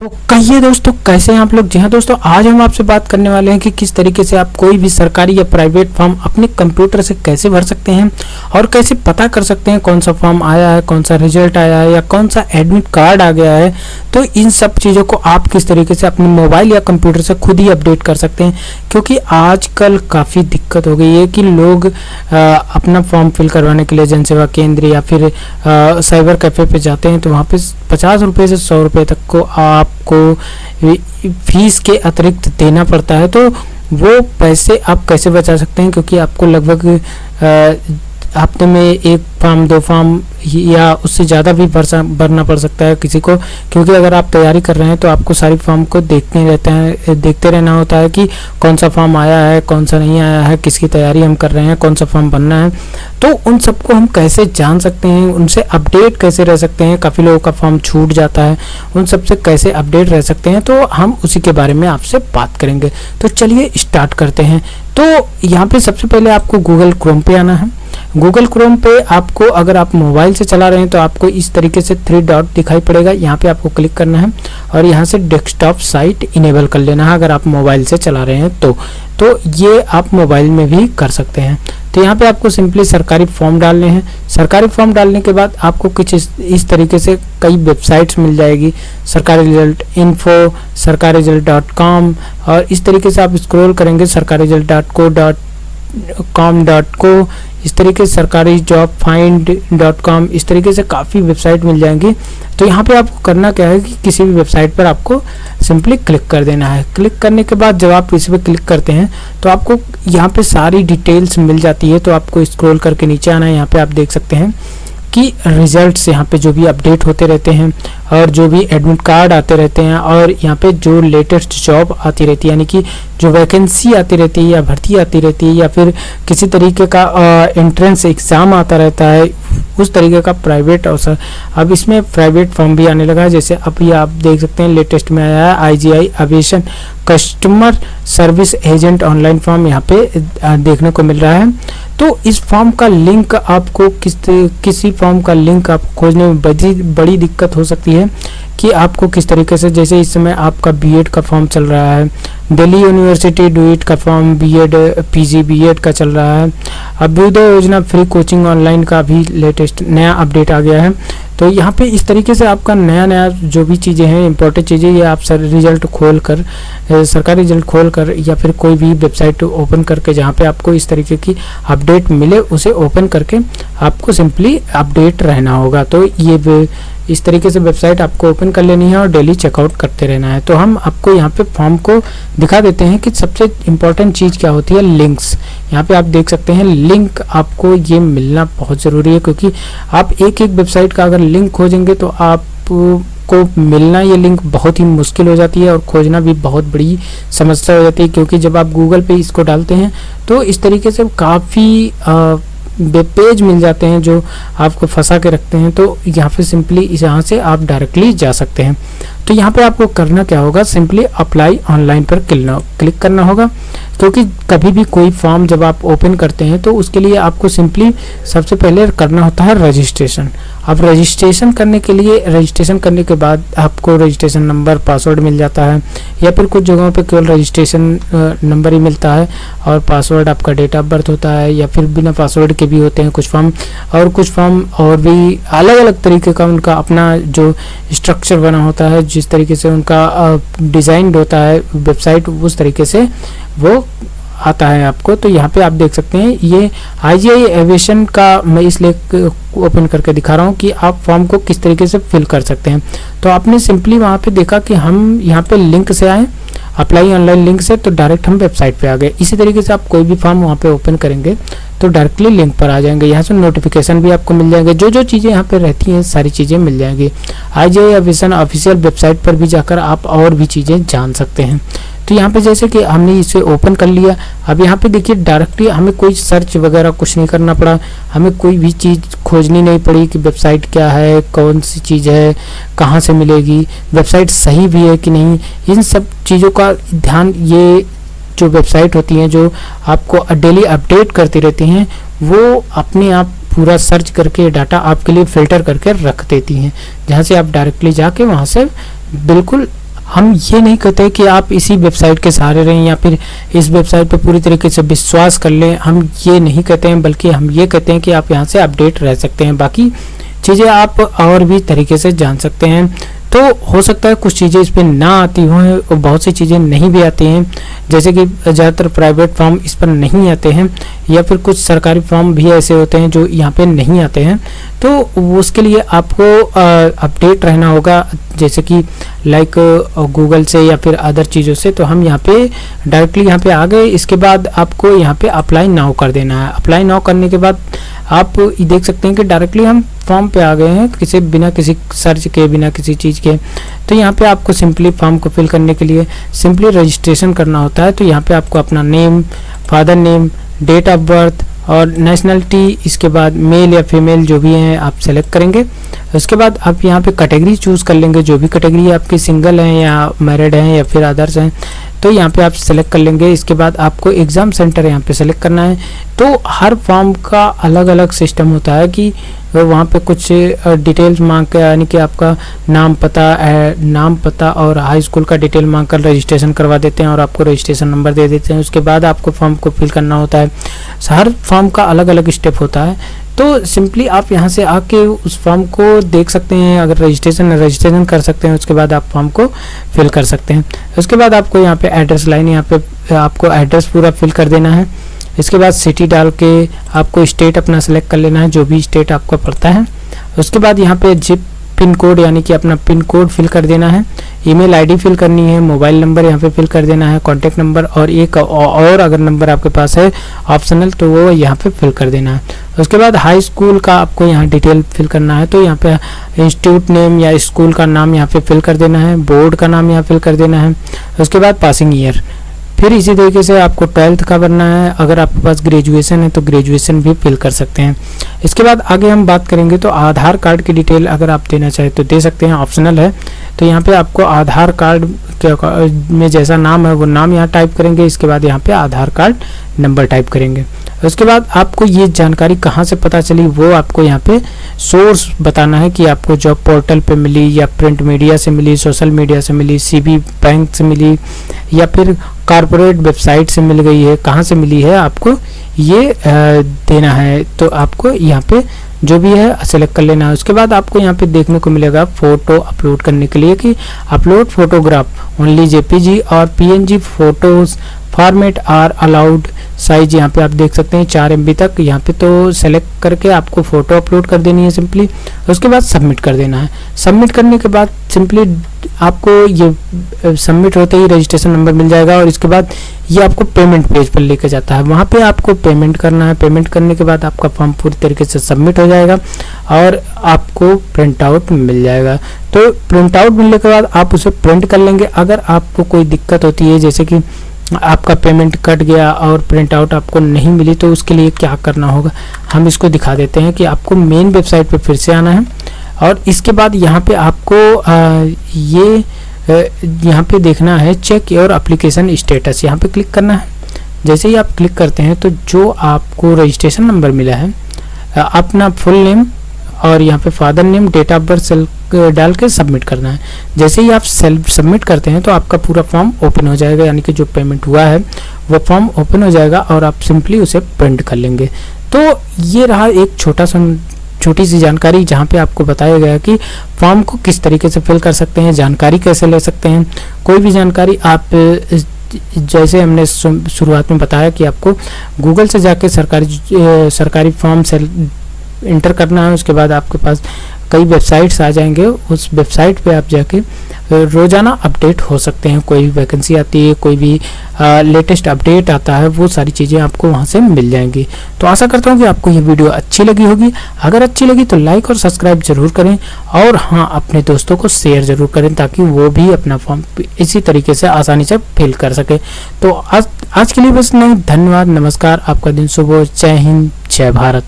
तो कहिए दोस्तों, कैसे हैं आप लोग। जी हाँ दोस्तों, आज हम आपसे बात करने वाले हैं कि किस तरीके से आप कोई भी सरकारी या प्राइवेट फॉर्म अपने कंप्यूटर से कैसे भर सकते हैं और कैसे पता कर सकते हैं कौन सा फॉर्म आया है, कौन सा रिजल्ट आया है या कौन सा एडमिट कार्ड आ गया है। तो इन सब चीज़ों को आप किस तरीके से अपने मोबाइल या कंप्यूटर से खुद ही अपडेट कर सकते हैं, क्योंकि आजकल काफ़ी दिक्कत हो गई है कि लोग अपना फॉर्म फिल करवाने के लिए जन सेवा केंद्र या फिर साइबर कैफ़े पे जाते हैं, तो वहाँ पे 50 रुपये से 100 रुपये तक को आपको फीस के अतिरिक्त देना पड़ता है। तो वो पैसे आप कैसे बचा सकते हैं, क्योंकि आपको लगभग हफ्ते में एक फॉर्म, 2 फॉर्म या उससे ज़्यादा भी भरना पड़ सकता है किसी को, क्योंकि अगर आप तैयारी कर रहे हैं तो आपको सारी फॉर्म को देखते रहना होता है कि कौन सा फॉर्म आया है, कौन सा नहीं आया है, किसकी तैयारी हम कर रहे हैं, कौन सा फॉर्म भरना है। तो उन सबको हम कैसे जान सकते हैं, उनसे अपडेट कैसे रह सकते हैं। काफ़ी लोगों का फॉर्म छूट जाता है, उन सबसे कैसे अपडेट रह सकते हैं, तो हम उसी के बारे में आपसे बात करेंगे। तो चलिए स्टार्ट करते हैं। तो यहाँ पे सबसे पहले आपको गूगल क्रोम पे आना है। गूगल क्रोम पे आपको, अगर आप मोबाइल से चला रहे हैं तो आपको इस तरीके से 3 डॉट दिखाई पड़ेगा, यहाँ पे आपको क्लिक करना है और यहाँ से डेस्कटॉप साइट इनेबल कर लेना है अगर आप मोबाइल से चला रहे हैं तो ये आप मोबाइल में भी कर सकते हैं। तो यहाँ पे आपको सिंपली सरकारी फॉर्म डालने हैं। सरकारी फॉर्म डालने के बाद आपको कुछ इस तरीके से कई वेबसाइट्स मिल जाएगी, सरकारी रिजल्ट इन्फो, सरकारी रिजल्ट.com, और इस तरीके से आप स्क्रॉल करेंगे सरकारी रिजल्ट.com.co, इस तरीके से सरकारी जॉब फाइंड.com, इस तरीके से काफ़ी वेबसाइट मिल जाएंगी। तो यहाँ पे आपको करना क्या है कि किसी भी वेबसाइट पर आपको सिंपली क्लिक कर देना है। क्लिक करने के बाद जब आप इस पर क्लिक करते हैं तो आपको यहाँ पे सारी डिटेल्स मिल जाती है। तो आपको स्क्रॉल करके नीचे आना है। यहाँ पे आप देख सकते हैं कि रिजल्ट्स यहाँ पे जो भी अपडेट होते रहते हैं और जो भी एडमिट कार्ड आते रहते हैं और यहाँ पे जो लेटेस्ट जॉब आती रहती है, यानी कि जो वैकेंसी आती रहती है या भर्ती आती रहती है या फिर किसी तरीके का एंट्रेंस एग्ज़ाम आता रहता है, उस तरीके का प्राइवेट अवसर। अब इसमें प्राइवेट फॉर्म भी आने लगा है, जैसे अभी आप देख सकते हैं लेटेस्ट में आया है IGI aviation customer service agent online form यहाँ पे देखने को मिल रहा है। तो इस फॉर्म का लिंक आपको किसी फॉर्म का लिंक आप खोजने में बड़ी दिक्कत हो सकती है कि आपको किस तरीके से, जैसे इस समय आपका बीएड का फॉर्म चल रहा है, दिल्ली यूनिवर्सिटी डूइट का फॉर्म बीएड PG बीएड का चल रहा है, अभ्युदय योजना फ्री कोचिंग ऑनलाइन का भी लेटेस्ट नया अपडेट आ गया है। तो यहाँ पे इस तरीके से आपका नया जो भी चीज़ें हैं, इंपॉर्टेंट चीज़ें, ये आप रिजल्ट खोल कर, सरकारी रिजल्ट खोल कर या फिर कोई भी वेबसाइट ओपन करके जहाँ पे आपको इस तरीके की अपडेट मिले, उसे ओपन करके आपको सिंपली अपडेट रहना होगा। तो ये इस तरीके से वेबसाइट आपको ओपन कर लेनी है और डेली चेकआउट करते रहना है। तो हम आपको यहाँ पे फॉर्म को दिखा देते हैं कि सबसे इम्पोर्टेंट चीज़ क्या होती है, लिंक्स। यहाँ पे आप देख सकते हैं लिंक आपको ये मिलना बहुत ज़रूरी है, क्योंकि आप एक वेबसाइट का अगर लिंक खोजेंगे तो आपको मिलना ये लिंक बहुत ही मुश्किल हो जाती है और खोजना भी बहुत बड़ी समस्या हो जाती है, क्योंकि जब आप गूगल पे इसको डालते हैं तो इस तरीके से काफ़ी वेब पेज मिल जाते हैं जो आपको फंसा के रखते हैं। तो यहाँ पे सिंपली यहाँ से आप डायरेक्टली जा सकते हैं। तो यहाँ पे आपको करना क्या होगा, सिंपली अप्लाई ऑनलाइन पर क्लिक करना होगा, क्योंकि कभी भी कोई फॉर्म जब आप ओपन करते हैं तो उसके लिए आपको सिंपली सबसे पहले करना होता है रजिस्ट्रेशन। अब रजिस्ट्रेशन करने के बाद आपको रजिस्ट्रेशन नंबर, पासवर्ड मिल जाता है, या फिर कुछ जगहों पे केवल रजिस्ट्रेशन नंबर ही मिलता है और पासवर्ड आपका डेट ऑफ बर्थ होता है, या फिर बिना पासवर्ड के भी होते हैं कुछ फॉर्म, और कुछ फॉर्म और भी अलग अलग तरीके का उनका अपना जो स्ट्रक्चर बना होता है, जिस तरीके से उनका डिज़ाइन होता है वेबसाइट, उस तरीके से वो आता है आपको। तो यहाँ पे आप देख सकते हैं ये IGI एविएशन का मैं इसलिए ओपन करके दिखा रहा हूँ कि आप फॉर्म को किस तरीके से फिल कर सकते हैं। तो आपने सिंपली वहाँ पे देखा कि हम यहाँ पे लिंक से आए, अप्लाई ऑनलाइन लिंक से, तो डायरेक्ट हम वेबसाइट पे आ गए। इसी तरीके से आप कोई भी फॉर्म वहाँ पे ओपन करेंगे तो डायरेक्टली लिंक पर आ जाएंगे। यहाँ से नोटिफिकेशन भी आपको मिल जाएंगे, जो चीज़ें यहाँ पे रहती हैं सारी चीज़ें मिल जाएंगी। IGI एविएशन ऑफिशियल वेबसाइट पर भी जाकर आप और भी चीज़ें जान सकते हैं। तो यहाँ पे जैसे कि हमने इसे ओपन कर लिया, अब यहाँ पे देखिए डायरेक्टली हमें कोई सर्च वगैरह कुछ नहीं करना पड़ा, हमें कोई भी चीज़ खोजनी नहीं पड़ी कि वेबसाइट क्या है, कौन सी चीज़ है, कहाँ से मिलेगी, वेबसाइट सही भी है कि नहीं। इन सब चीज़ों का ध्यान ये जो वेबसाइट होती हैं जो आपको डेली अपडेट करती रहती हैं, वो अपने आप पूरा सर्च करके डाटा आपके लिए फ़िल्टर करके रख देती हैं, जहाँ से आप डायरेक्टली जाके वहाँ से बिल्कुल हम ये नहीं कहते कि आप इसी वेबसाइट के सहारे रहें या फिर इस वेबसाइट पे पूरी तरीके से विश्वास कर लें, हम ये नहीं कहते हैं, बल्कि हम ये कहते हैं कि आप यहाँ से अपडेट रह सकते हैं, बाकी चीज़ें आप और भी तरीके से जान सकते हैं। तो हो सकता है कुछ चीज़ें इस पर ना आती हों और बहुत सी चीज़ें नहीं भी आती हैं, जैसे कि ज़्यादातर प्राइवेट फॉर्म इस पर नहीं आते हैं या फिर कुछ सरकारी फॉर्म भी ऐसे होते हैं जो यहाँ पे नहीं आते हैं। तो उसके लिए आपको अपडेट रहना होगा, जैसे कि लाइक गूगल से या फिर अदर चीज़ों से। तो हम यहाँ पे डायरेक्टली यहाँ पे आ गए। इसके बाद आपको यहाँ पे अप्लाई नाउ कर देना है। अप्लाई नाउ करने के बाद आप देख सकते हैं कि डायरेक्टली हम फॉर्म पे आ गए हैं, बिना किसी सर्च के, बिना किसी चीज़ के। तो यहाँ पे आपको सिंपली फॉर्म को फिल करने के लिए सिंपली रजिस्ट्रेशन करना होता है। तो यहाँ पे आपको अपना name, father name, date of birth और नेशनलिटी, इसके बाद मेल या फीमेल जो भी हैं आप सेलेक्ट करेंगे। उसके बाद आप यहाँ पे कैटेगरी चूज़ कर लेंगे, जो भी कैटेगरी आपकी, सिंगल हैं या मैरिड हैं या फिर अदर्स हैं, तो यहाँ पे आप सेलेक्ट कर लेंगे। इसके बाद आपको एग्ज़ाम सेंटर यहाँ पे सेलेक्ट करना है। तो हर फॉर्म का अलग अलग सिस्टम होता है कि वहाँ पे कुछ डिटेल्स मांग के, यानी कि आपका नाम पता और हाई स्कूल का डिटेल मांग कर रजिस्ट्रेशन करवा देते हैं और आपको रजिस्ट्रेशन नंबर दे देते हैं। उसके बाद आपको फॉर्म को फिल करना होता है। हर फॉर्म का अलग अलग स्टेप होता है। तो सिंपली आप यहाँ से आके उस फॉर्म को देख सकते हैं, अगर रजिस्ट्रेशन कर सकते हैं, उसके बाद आप फॉर्म को फिल कर सकते हैं। उसके बाद आपको यहाँ पे एड्रेस लाइन, यहाँ पे आपको एड्रेस पूरा फिल कर देना है। इसके बाद सिटी डाल के आपको स्टेट अपना सेलेक्ट कर लेना है, जो भी स्टेट आपको पड़ता है। उसके बाद यहाँ पे जिप पिन कोड, यानी कि अपना पिन कोड फिल कर देना है। ईमेल आईडी फिल करनी है, मोबाइल नंबर यहाँ पे फिल कर देना है, कॉन्टैक्ट नंबर, और एक और अगर नंबर आपके पास है ऑप्शनल तो वो यहाँ पे फिल कर देना है। उसके बाद हाई स्कूल का आपको यहाँ डिटेल फिल करना है। तो यहाँ पे इंस्टीट्यूट नेम या स्कूल का नाम यहाँ पे फिल कर देना है, बोर्ड का नाम यहाँ फिल कर देना है। उसके बाद पासिंग ईयर, फिर इसी तरीके से आपको 12th का भरना है। अगर आपके पास ग्रेजुएशन है तो ग्रेजुएशन भी फिल कर सकते हैं। इसके बाद आगे हम बात करेंगे तो आधार कार्ड की डिटेल अगर आप देना चाहें तो दे सकते हैं, ऑप्शनल है। तो यहाँ पे आपको आधार कार्ड में जैसा नाम है वो नाम यहाँ टाइप करेंगे। इसके बाद यहाँ पे आधार कार्ड नंबर टाइप करेंगे। उसके बाद आपको ये जानकारी कहाँ से पता चली वो आपको यहाँ पे सोर्स बताना है कि आपको जॉब पोर्टल पे मिली या प्रिंट मीडिया से मिली, सोशल मीडिया से मिली, सीबी बैंक से मिली या फिर कॉर्पोरेट वेबसाइट से मिल गई है, कहाँ से मिली है आपको ये देना है। तो आपको यहाँ पे जो भी है सेलेक्ट कर लेना है। उसके बाद आपको यहाँ पे देखने को मिलेगा फोटो अपलोड करने के लिए कि अपलोड फोटोग्राफ ओनली जेपीजी और PNG photos format are allowed, size यहाँ पे आप देख सकते हैं 4 MB तक। यहाँ पे तो सेलेक्ट करके आपको फ़ोटो अपलोड कर देनी है सिंपली। उसके बाद सबमिट कर देना है। सबमिट करने के बाद सिंपली आपको ये सबमिट होते ही रजिस्ट्रेशन नंबर मिल जाएगा और इसके बाद ये आपको पेमेंट पेज पर लेकर जाता है। वहाँ पे आपको पेमेंट करना है। पेमेंट करने के बाद आपका फॉर्म पूरी तरीके से सबमिट हो जाएगा और आपको प्रिंट आउट मिल जाएगा। तो प्रिंट आउट मिलने के बाद आप उसे प्रिंट कर लेंगे। अगर आपको कोई दिक्कत होती है, जैसे कि आपका पेमेंट कट गया और प्रिंट आउट आपको नहीं मिली, तो उसके लिए क्या करना होगा हम इसको दिखा देते हैं कि आपको मेन वेबसाइट पे फिर से आना है और इसके बाद यहाँ पे आपको यहाँ पे देखना है चेक योर एप्लीकेशन स्टेटस, यहाँ पे क्लिक करना है। जैसे ही आप क्लिक करते हैं तो जो आपको रजिस्ट्रेशन नंबर मिला है, अपना फुल नेम और यहाँ पे father name, date of birth डाल के सबमिट करना है। जैसे ही आप सबमिट करते हैं तो आपका पूरा फॉर्म ओपन हो जाएगा, यानी कि जो पेमेंट हुआ है वो फॉर्म ओपन हो जाएगा और आप सिंपली उसे प्रिंट कर लेंगे। तो ये रहा एक छोटी सी जानकारी जहाँ पे आपको बताया गया कि फॉर्म को किस तरीके से फिल कर सकते हैं, जानकारी कैसे ले सकते हैं। कोई भी जानकारी आप जैसे हमने शुरुआत में बताया कि आपको गूगल से जाके सरकारी फॉर्म से इंटर करना है। उसके बाद आपके पास कई वेबसाइट्स आ जाएंगे, उस वेबसाइट पे आप जाके रोजाना अपडेट हो सकते हैं। कोई भी वैकेंसी आती है, कोई भी लेटेस्ट अपडेट आता है, वो सारी चीज़ें आपको वहाँ से मिल जाएंगी। तो आशा करता हूँ कि आपको ये वीडियो अच्छी लगी होगी। अगर अच्छी लगी तो लाइक और सब्सक्राइब जरूर करें और हाँ, अपने दोस्तों को शेयर जरूर करें ताकि वो भी अपना फॉर्म इसी तरीके से आसानी से फिल कर सके। तो आज के लिए बस नहीं, धन्यवाद, नमस्कार, आपका दिन शुभ हो। जय हिंद, जय भारत।